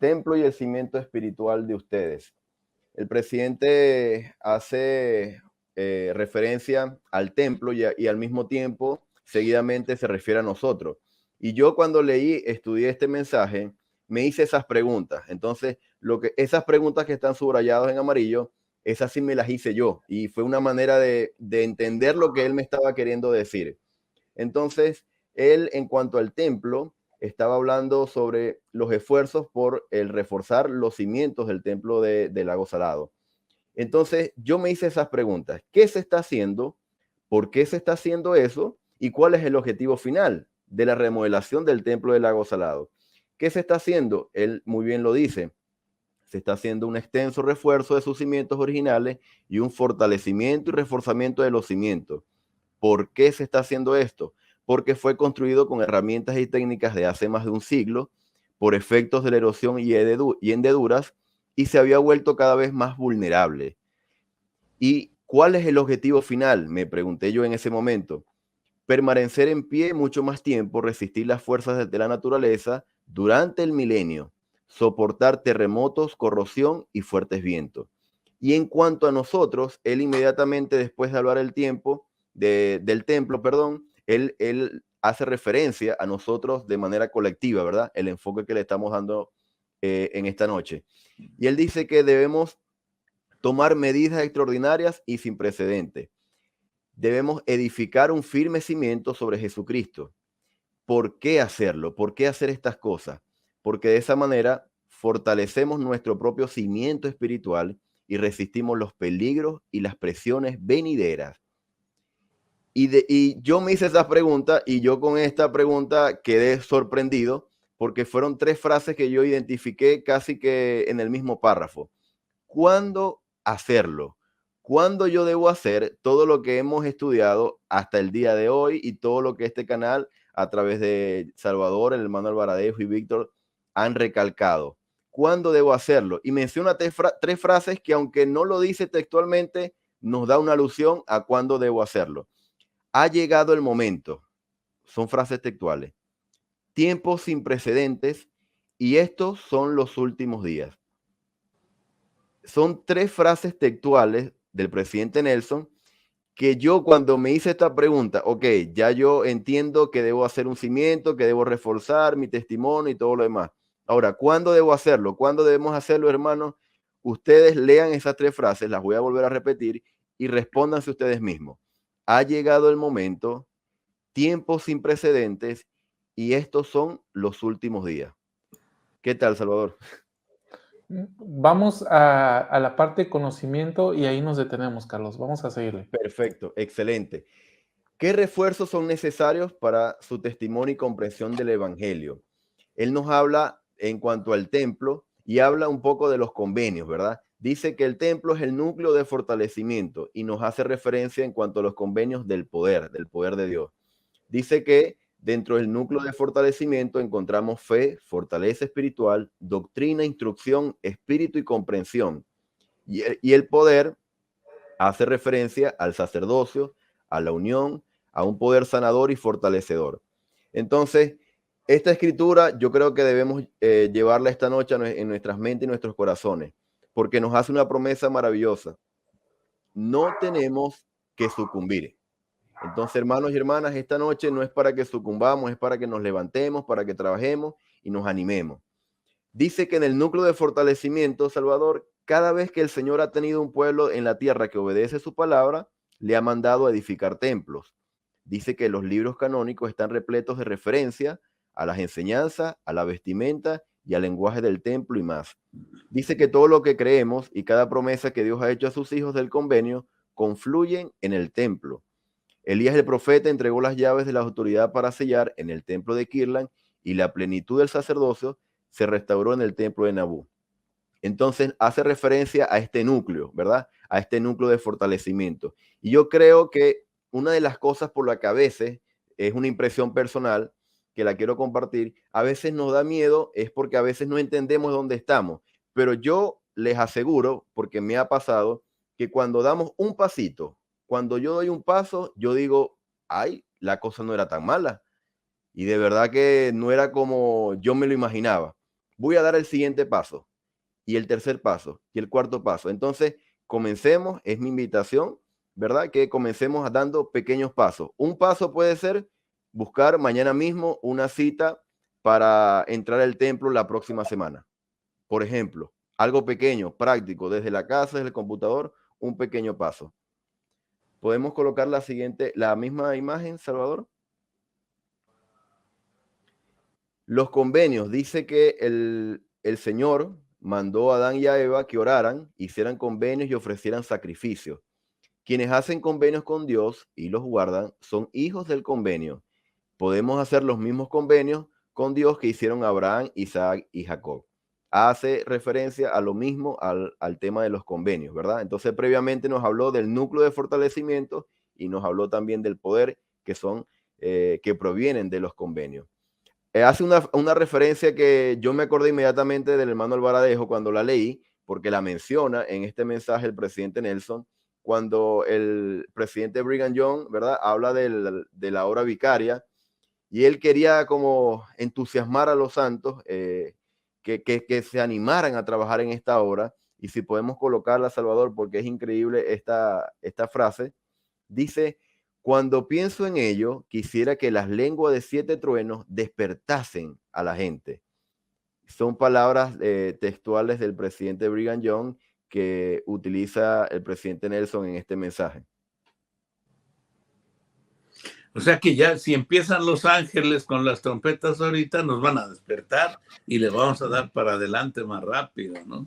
templo y el cimiento espiritual de ustedes. El presidente hace referencia al templo y al mismo tiempo, seguidamente se refiere a nosotros. Y yo cuando estudié este mensaje, me hice esas preguntas. Entonces, esas preguntas que están subrayadas en amarillo, esas sí me las hice yo. Y fue una manera de entender lo que él me estaba queriendo decir. Entonces, él, en cuanto al templo, estaba hablando sobre los esfuerzos por el reforzar los cimientos del templo de Lago Salado. Entonces, yo me hice esas preguntas. ¿Qué se está haciendo? ¿Por qué se está haciendo eso? ¿Y cuál es el objetivo final de la remodelación del templo de Lago Salado? ¿Qué se está haciendo? Él muy bien lo dice. Se está haciendo un extenso refuerzo de sus cimientos originales y un fortalecimiento y reforzamiento de los cimientos. ¿Por qué se está haciendo esto? Porque fue construido con herramientas y técnicas de hace más de un siglo, por efectos de la erosión y hendeduras, y se había vuelto cada vez más vulnerable. ¿Y cuál es el objetivo final? Me pregunté yo en ese momento. Permanecer en pie mucho más tiempo, resistir las fuerzas de la naturaleza durante el milenio, soportar terremotos, corrosión y fuertes vientos. Y en cuanto a nosotros, él inmediatamente después de hablar del templo, perdón, él hace referencia a nosotros de manera colectiva, ¿verdad? El enfoque que le estamos dando en esta noche. Y él dice que debemos tomar medidas extraordinarias y sin precedentes. Debemos edificar un firme cimiento sobre Jesucristo. ¿Por qué hacerlo? ¿Por qué hacer estas cosas? Porque de esa manera fortalecemos nuestro propio cimiento espiritual y resistimos los peligros y las presiones venideras. Y yo me hice esa pregunta y yo con esta pregunta quedé sorprendido porque fueron 3 frases que yo identifiqué casi que en el mismo párrafo. ¿Cuándo hacerlo? ¿Cuándo yo debo hacer todo lo que hemos estudiado hasta el día de hoy y todo lo que este canal, a través de Salvador, el hermano Alvaradejo y Víctor, han recalcado? ¿Cuándo debo hacerlo? Y menciona 3 frases que, aunque no lo dice textualmente, nos da una alusión a cuándo debo hacerlo. Ha llegado el momento. Son frases textuales. Tiempos sin precedentes y estos son los últimos días. Son 3 frases textuales del presidente Nelson que yo, cuando me hice esta pregunta, ok, ya yo entiendo que debo hacer un cimiento, que debo reforzar mi testimonio y todo lo demás. Ahora, ¿cuándo debo hacerlo? ¿Cuándo debemos hacerlo, hermanos? Ustedes lean esas 3 frases, las voy a volver a repetir y respóndanse ustedes mismos. Ha llegado el momento, tiempos sin precedentes y estos son los últimos días. ¿Qué tal, Salvador? Vamos a la parte de conocimiento y ahí nos detenemos, Carlos. Vamos a seguirle. Perfecto, excelente. ¿Qué refuerzos son necesarios para su testimonio y comprensión del Evangelio? Él nos habla en cuanto al templo y habla un poco de los convenios, ¿verdad? Dice que el templo es el núcleo de fortalecimiento y nos hace referencia en cuanto a los convenios del poder de Dios. Dice que dentro del núcleo de fortalecimiento encontramos fe, fortaleza espiritual, doctrina, instrucción, espíritu y comprensión. Y el poder hace referencia al sacerdocio, a la unión, a un poder sanador y fortalecedor. Entonces, esta escritura yo creo que debemos llevarla esta noche en nuestras mentes y nuestros corazones, porque nos hace una promesa maravillosa. No tenemos que sucumbir. Entonces, hermanos y hermanas, esta noche no es para que sucumbamos, es para que nos levantemos, para que trabajemos y nos animemos. Dice que en el núcleo de fortalecimiento, Salvador, cada vez que el Señor ha tenido un pueblo en la tierra que obedece su palabra, le ha mandado a edificar templos. Dice que los libros canónicos están repletos de referencia a las enseñanzas, a la vestimenta y al lenguaje del templo y más. Dice que todo lo que creemos y cada promesa que Dios ha hecho a sus hijos del convenio confluyen en el templo. Elías el profeta entregó las llaves de la autoridad para sellar en el templo de Kirlan y la plenitud del sacerdocio se restauró en el templo de Nabú. Entonces hace referencia a este núcleo, ¿verdad? A este núcleo de fortalecimiento. Y yo creo que una de las cosas por la que a veces es una impresión personal que la quiero compartir, a veces nos da miedo, es porque a veces no entendemos dónde estamos. Pero yo les aseguro, porque me ha pasado, que cuando damos un pasito, cuando yo doy un paso, yo digo, ay, la cosa no era tan mala. Y de verdad que no era como yo me lo imaginaba. voy a dar el siguiente paso, y el tercer paso, y el cuarto paso. Entonces, comencemos, es mi invitación, ¿verdad? Que comencemos dando pequeños pasos. Un paso puede ser buscar mañana mismo una cita para entrar al templo la próxima semana. Por ejemplo, algo pequeño, práctico, desde la casa, desde el computador, un pequeño paso. ¿Podemos colocar la misma imagen, Salvador? Los convenios, dice que el Señor mandó a Adán y a Eva que oraran, hicieran convenios y ofrecieran sacrificios. Quienes hacen convenios con Dios y los guardan son hijos del convenio. Podemos hacer los mismos convenios con Dios que hicieron Abraham, Isaac y Jacob. Hace referencia a lo mismo al tema de los convenios, ¿verdad? Entonces, previamente nos habló del núcleo de fortalecimiento y nos habló también del poder que provienen de los convenios. Hace una referencia que yo me acordé inmediatamente del hermano Alvaradejo cuando la leí, porque la menciona en este mensaje el presidente Nelson, cuando el presidente Brigham Young, ¿verdad? Habla de la obra vicaria, y él quería como entusiasmar a los santos, que se animaran a trabajar en esta obra. Y si podemos colocarla, Salvador, porque es increíble esta frase, dice: cuando pienso en ello, quisiera que las lenguas de 7 truenos despertasen a la gente. Son palabras textuales del presidente Brigham Young que utiliza el presidente Nelson en este mensaje. O sea que ya si empiezan los ángeles con las trompetas ahorita, nos van a despertar y le vamos a dar para adelante más rápido, ¿no?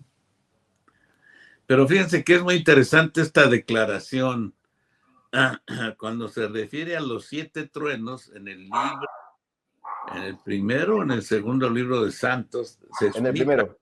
Pero fíjense que es muy interesante esta declaración cuando se refiere a los 7 truenos en el libro, en el primero o en el segundo libro de Santos, En el primero.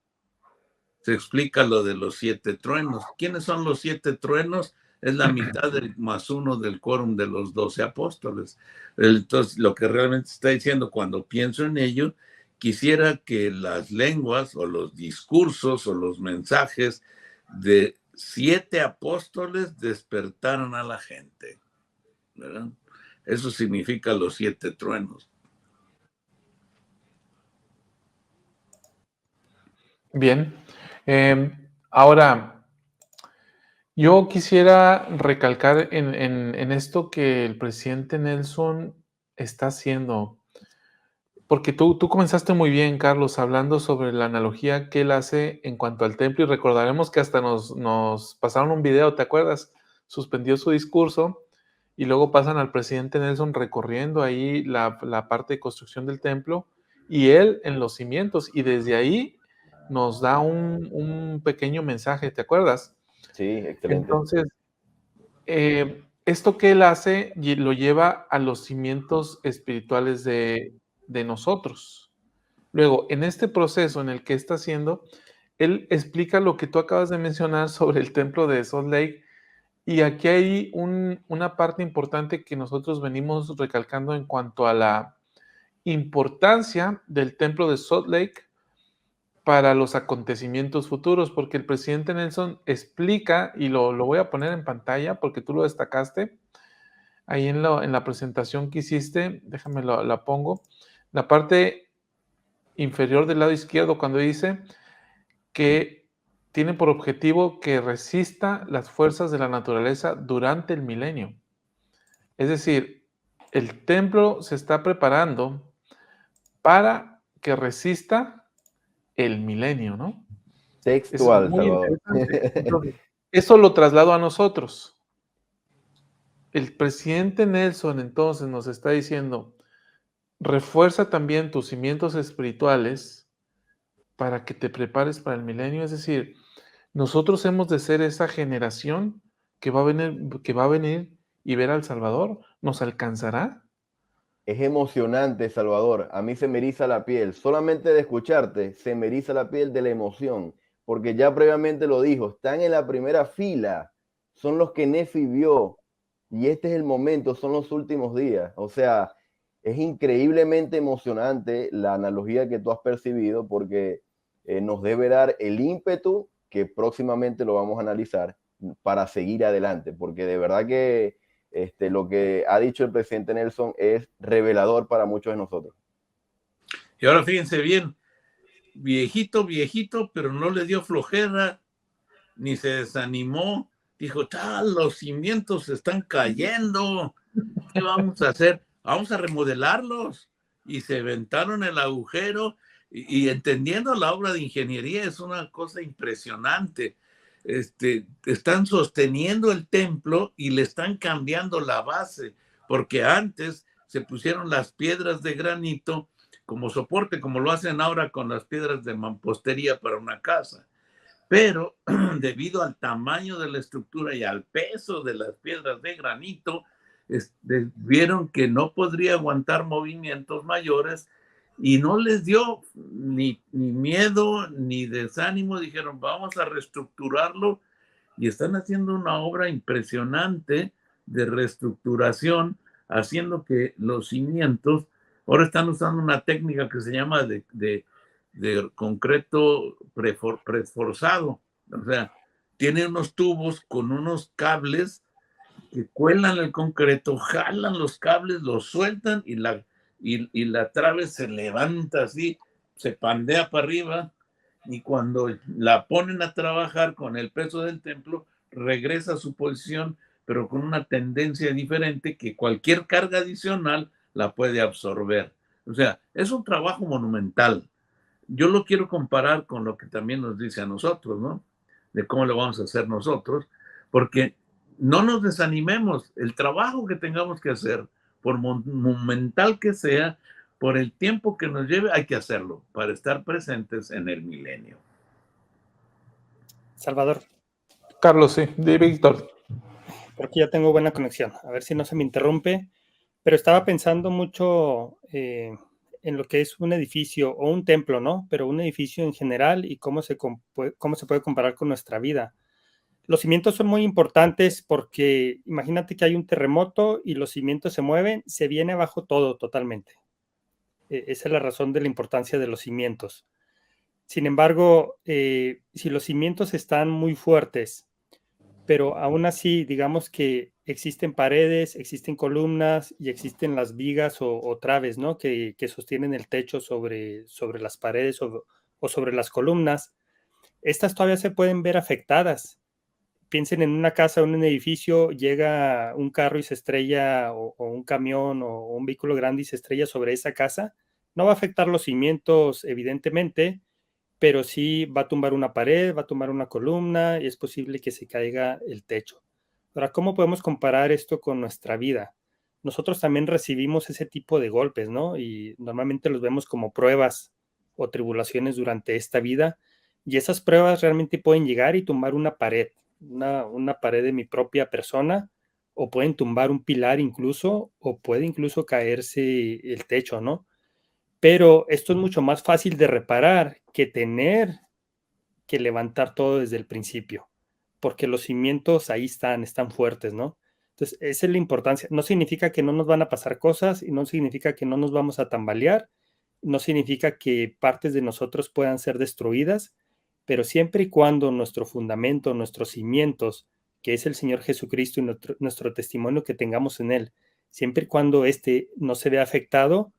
Se explica lo de los 7 truenos. ¿Quiénes son los 7 truenos? Es la mitad del más uno del quórum de los 12 apóstoles. Entonces, lo que realmente está diciendo, cuando pienso en ello, quisiera que las lenguas o los discursos o los mensajes de 7 apóstoles despertaran a la gente, ¿verdad? Eso significa los 7 truenos. Bien. Ahora, yo quisiera recalcar en esto que el presidente Nelson está haciendo, porque tú comenzaste muy bien, Carlos, hablando sobre la analogía que él hace en cuanto al templo, y recordaremos que hasta nos pasaron un video, ¿te acuerdas? Suspendió su discurso y luego pasan al presidente Nelson recorriendo ahí la parte de construcción del templo y él en los cimientos, y desde ahí nos da un pequeño mensaje, ¿te acuerdas? Sí, excelente. Entonces, esto que él hace lo lleva a los cimientos espirituales de nosotros. Luego, en este proceso en el que está haciendo, él explica lo que tú acabas de mencionar sobre el templo de Salt Lake, y aquí hay una parte importante que nosotros venimos recalcando en cuanto a la importancia del templo de Salt Lake para los acontecimientos futuros, porque el presidente Nelson explica, y lo voy a poner en pantalla porque tú lo destacaste ahí en la presentación que hiciste, déjame la pongo, la parte inferior del lado izquierdo, cuando dice que tiene por objetivo que resista las fuerzas de la naturaleza durante el milenio. Es decir, el templo se está preparando para que resista el milenio, ¿no? Eso es Textual, muy Salvador. interesante. Entonces, eso lo traslado a nosotros. El presidente Nelson entonces nos está diciendo: refuerza también tus cimientos espirituales para que te prepares para el milenio. Es decir, nosotros hemos de ser esa generación que va a venir y ver al Salvador. ¿Nos alcanzará? Es emocionante, Salvador. A mí se me eriza la piel. Solamente de escucharte, se me eriza la piel de la emoción. Porque ya previamente lo dijo, están en la primera fila. Son los que Nefi vio. Y este es el momento, son los últimos días. O sea, es increíblemente emocionante la analogía que tú has percibido, porque nos debe dar el ímpetu, que próximamente lo vamos a analizar, para seguir adelante. Porque de verdad que lo que ha dicho el presidente Nelson es revelador para muchos de nosotros. Y ahora fíjense bien, viejito, pero no le dio flojera, ni se desanimó. Dijo, los cimientos se están cayendo. ¿Qué vamos a hacer? Vamos a remodelarlos. Y se aventaron el agujero y entendiendo la obra de ingeniería es una cosa impresionante. Están sosteniendo el templo y le están cambiando la base, porque antes se pusieron las piedras de granito como soporte, como lo hacen ahora con las piedras de mampostería para una casa. Pero debido al tamaño de la estructura y al peso de las piedras de granito, vieron que no podría aguantar movimientos mayores y no les dio ni miedo ni desánimo. Dijeron, vamos a reestructurarlo, y están haciendo una obra impresionante de reestructuración, haciendo que los cimientos, ahora están usando una técnica que se llama de concreto preforzado. O sea, tiene unos tubos con unos cables que cuelan el concreto, jalan los cables, los sueltan y la trave se levanta así, se pandea para arriba, y cuando la ponen a trabajar con el peso del templo, regresa a su posición, pero con una tendencia diferente que cualquier carga adicional la puede absorber. O sea, es un trabajo monumental. Yo lo quiero comparar con lo que también nos dice a nosotros, ¿no? De cómo lo vamos a hacer nosotros, porque no nos desanimemos. El trabajo que tengamos que hacer, por monumental que sea, por el tiempo que nos lleve, hay que hacerlo para estar presentes en el milenio. Salvador. Carlos, sí, de Víctor. Porque ya tengo buena conexión. A ver si no se me interrumpe. Pero estaba pensando mucho en lo que es un edificio o un templo, ¿no? Pero un edificio en general y cómo se puede comparar con nuestra vida. Los cimientos son muy importantes porque imagínate que hay un terremoto y los cimientos se mueven, se viene abajo todo totalmente. Esa es la razón de la importancia de los cimientos. Sin embargo, si los cimientos están muy fuertes, pero aún así, digamos que existen paredes, existen columnas y existen las vigas o traves, ¿no? Que sostienen el techo sobre las paredes o sobre las columnas. Estas todavía se pueden ver afectadas. Piensen en una casa o en un edificio, llega un carro y se estrella, o un camión o un vehículo grande y se estrella sobre esa casa. No va a afectar los cimientos, evidentemente, pero sí va a tumbar una pared, va a tumbar una columna y es posible que se caiga el techo. Ahora, ¿cómo podemos comparar esto con nuestra vida? Nosotros también recibimos ese tipo de golpes, ¿no? Y normalmente los vemos como pruebas o tribulaciones durante esta vida, y esas pruebas realmente pueden llegar y tumbar una pared, una pared de mi propia persona, o pueden tumbar un pilar incluso, o puede incluso caerse el techo, ¿no? Pero esto es mucho más fácil de reparar que tener que levantar todo desde el principio, porque los cimientos ahí están fuertes, ¿no? Entonces, esa es la importancia. No significa que no nos van a pasar cosas y no significa que no nos vamos a tambalear, no significa que partes de nosotros puedan ser destruidas, pero siempre y cuando nuestro fundamento, nuestros cimientos, que es el Señor Jesucristo y nuestro testimonio que tengamos en Él, siempre y cuando este no se vea afectado,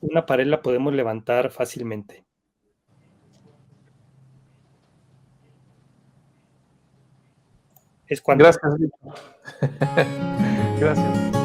una pared la podemos levantar fácilmente. Es cuanto. Gracias, Víctor. Gracias.